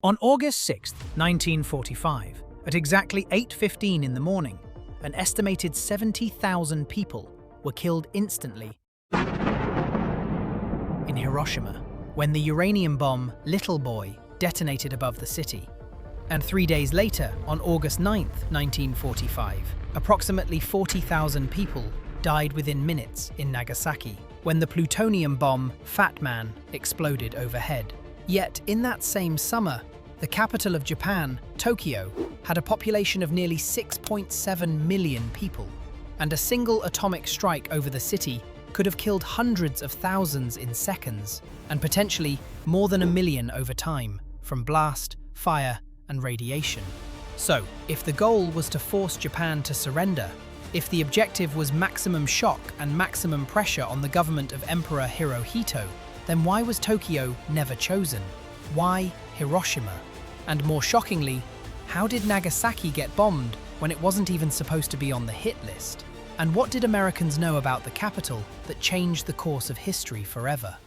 On August 6, 1945, at exactly 8:15 in the morning, an estimated 70,000 people were killed instantly in Hiroshima when the uranium bomb Little Boy detonated above the city. And 3 days later, on August 9, 1945, approximately 40,000 people died within minutes in Nagasaki when the plutonium bomb Fat Man exploded overhead. Yet, in that same summer, the capital of Japan, Tokyo, had a population of nearly 6.7 million people, and a single atomic strike over the city could have killed hundreds of thousands in seconds, and potentially more than 1 million over time, from blast, fire, and radiation. So, if the goal was to force Japan to surrender, if the objective was maximum shock and maximum pressure on the government of Emperor Hirohito, then why was Tokyo never chosen? Why Hiroshima? And more shockingly, how did Nagasaki get bombed when it wasn't even supposed to be on the hit list? And what did Americans know about the capital that changed the course of history forever?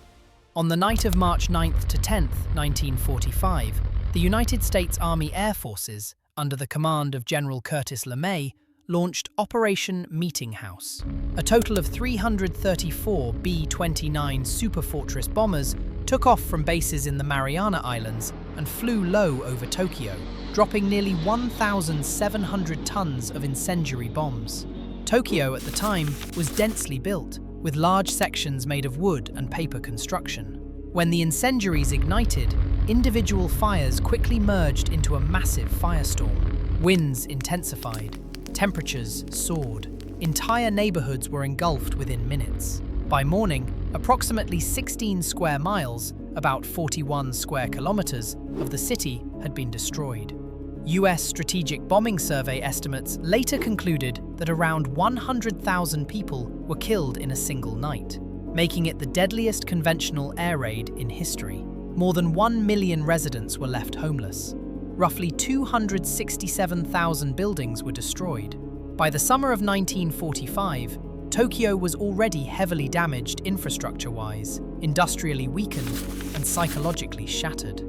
On the night of March 9th to 10th, 1945, the United States Army Air Forces, under the command of General Curtis LeMay, launched Operation Meetinghouse. A total of 334 B-29 Superfortress bombers took off from bases in the Mariana Islands and flew low over Tokyo, dropping nearly 1,700 tons of incendiary bombs. Tokyo at the time was densely built, with large sections made of wood and paper construction. When the incendiaries ignited, individual fires quickly merged into a massive firestorm. Winds intensified. Temperatures soared. Entire neighborhoods were engulfed within minutes. By morning, approximately 16 square miles, about 41 square kilometers, of the city had been destroyed. US Strategic Bombing Survey estimates later concluded that around 100,000 people were killed in a single night, making it the deadliest conventional air raid in history. More than 1 million residents were left homeless. Roughly 267,000 buildings were destroyed. By the summer of 1945, Tokyo was already heavily damaged infrastructure-wise, industrially weakened, and psychologically shattered.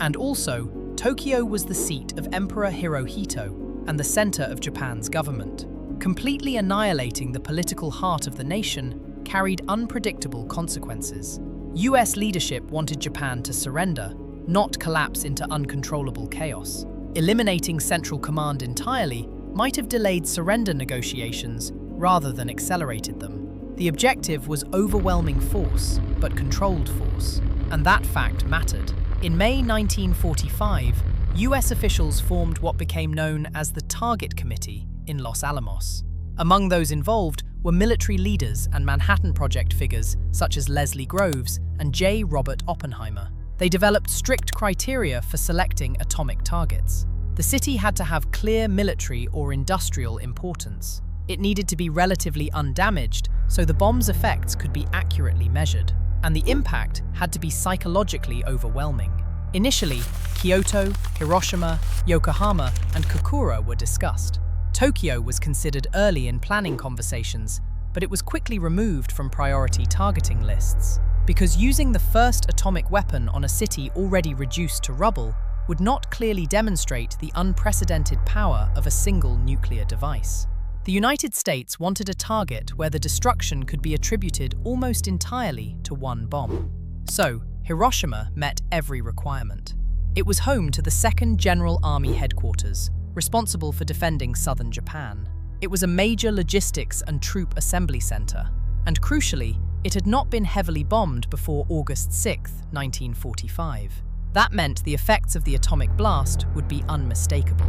And also, Tokyo was the seat of Emperor Hirohito and the center of Japan's government. Completely annihilating the political heart of the nation carried unpredictable consequences. US leadership wanted Japan to surrender, not collapse into uncontrollable chaos. Eliminating central command entirely might have delayed surrender negotiations rather than accelerated them. The objective was overwhelming force, but controlled force, and that fact mattered. In May 1945, US officials formed what became known as the Target Committee in Los Alamos. Among those involved were military leaders and Manhattan Project figures such as Leslie Groves and J. Robert Oppenheimer. They developed strict criteria for selecting atomic targets. The city had to have clear military or industrial importance. It needed to be relatively undamaged so the bomb's effects could be accurately measured, and the impact had to be psychologically overwhelming. Initially, Kyoto, Hiroshima, Yokohama, and Kokura were discussed. Tokyo was considered early in planning conversations, but it was quickly removed from priority targeting lists, because using the first atomic weapon on a city already reduced to rubble would not clearly demonstrate the unprecedented power of a single nuclear device. The United States wanted a target where the destruction could be attributed almost entirely to one bomb. So, Hiroshima met every requirement. It was home to the 2nd General Army Headquarters, responsible for defending southern Japan. It was a major logistics and troop assembly center, and crucially, it had not been heavily bombed before August 6, 1945. That meant the effects of the atomic blast would be unmistakable.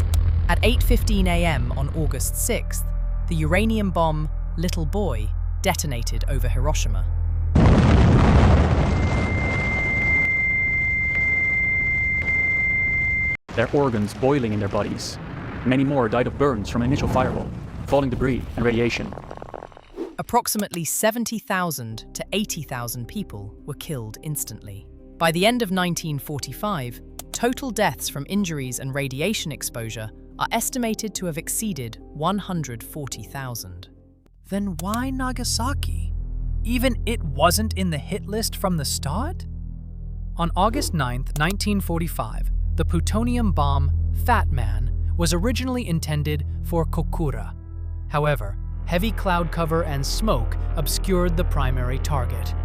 At 8:15 a.m. on August 6th, the uranium bomb Little Boy detonated over Hiroshima. Their organs boiling in their bodies. Many more died of burns from initial fireball, falling debris, and radiation. Approximately 70,000 to 80,000 people were killed instantly. By the end of 1945, total deaths from injuries and radiation exposure are estimated to have exceeded 140,000. Then why Nagasaki? Even it wasn't in the hit list from the start? On August 9, 1945, The plutonium bomb, Fat Man, was originally intended for Kokura. However, heavy cloud cover and smoke obscured the primary target.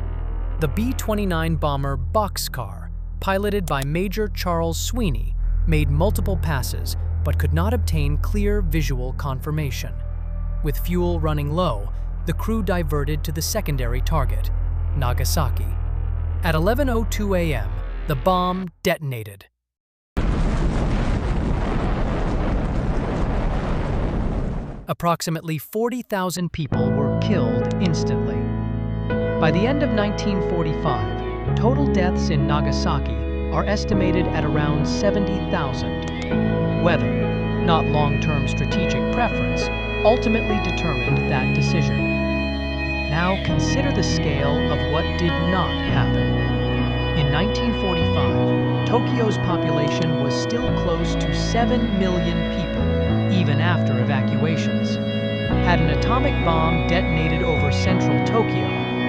The B-29 bomber Boxcar, piloted by Major Charles Sweeney, made multiple passes but could not obtain clear visual confirmation. With fuel running low, the crew diverted to the secondary target, Nagasaki. At 11:02 a.m., the bomb detonated. Approximately 40,000 people were killed instantly. By the end of 1945, total deaths in Nagasaki are estimated at around 70,000. Weather, not long-term strategic preference, ultimately determined that decision. Now consider the scale of what did not happen. In 1945, Tokyo's population was still close to 7 million people, even after evacuations. Had an atomic bomb detonated over central Tokyo,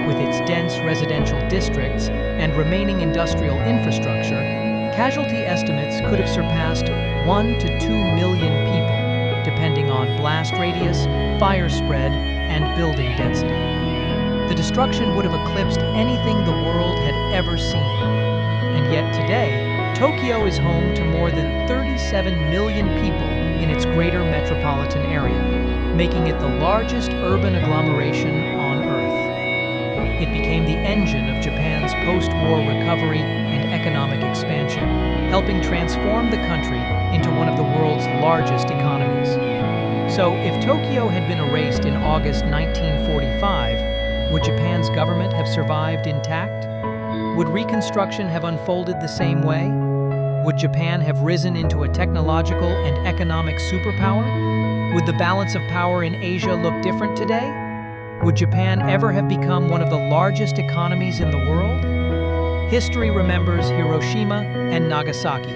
with its dense residential districts and remaining industrial infrastructure, casualty estimates could have surpassed 1 to 2 million people, depending on blast radius, fire spread, and building density. The destruction would have eclipsed anything the world had ever seen. And yet today, Tokyo is home to more than 37 million people in its greater metropolitan area, making it the largest urban agglomeration on Earth. It became the engine of Japan's post-war recovery and economic expansion, helping transform the country into one of the world's largest economies. So, if Tokyo had been erased in August 1945, would Japan's government have survived intact? Would reconstruction have unfolded the same way? Would Japan have risen into a technological and economic superpower? Would the balance of power in Asia look different today? Would Japan ever have become one of the largest economies in the world? History remembers Hiroshima and Nagasaki.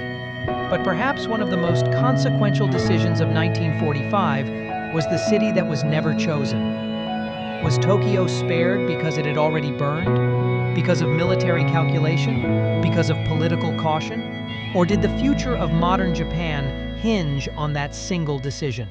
But perhaps one of the most consequential decisions of 1945 was the city that was never chosen. Was Tokyo spared because it had already burned? Because of military calculation? Because of political caution? Or did the future of modern Japan hinge on that single decision?